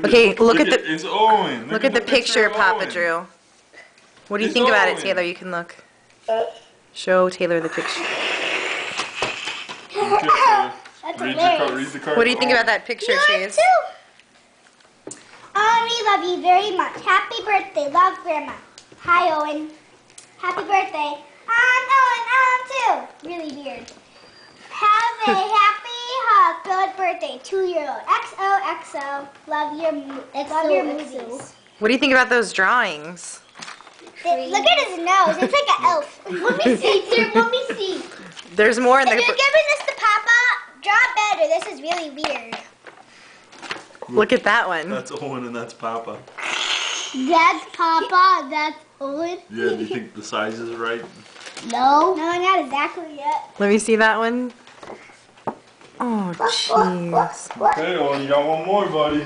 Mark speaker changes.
Speaker 1: Okay, look at the
Speaker 2: It's Owen.
Speaker 1: look at the picture, Papa Drew. What do you think about it, Taylor? You can look. Show Taylor the picture.
Speaker 2: Read the card.
Speaker 1: What do you think about that picture, Chase?
Speaker 3: Owen, we love you very much. Happy birthday. Love, Grandma. Hi, Owen. Happy birthday. Owen too. Really weird. Have a happy, good birthday. 2-year-old. XOXO. Love your movies.
Speaker 1: What do you think about those drawings?
Speaker 3: Look at his nose. It's like an elf. Let me see, dear. Let me see.
Speaker 1: There's more in
Speaker 3: If
Speaker 1: the.
Speaker 3: you're giving this to Papa, draw better. This is really weird.
Speaker 1: Look at that one.
Speaker 2: That's Owen and that's Papa.
Speaker 3: That's Papa. That's Owen.
Speaker 2: Yeah, do you think the size is right?
Speaker 3: No. No, not exactly yet.
Speaker 1: Let me see that one. Oh, jeez.
Speaker 2: Okay, Owen, you got one more, buddy.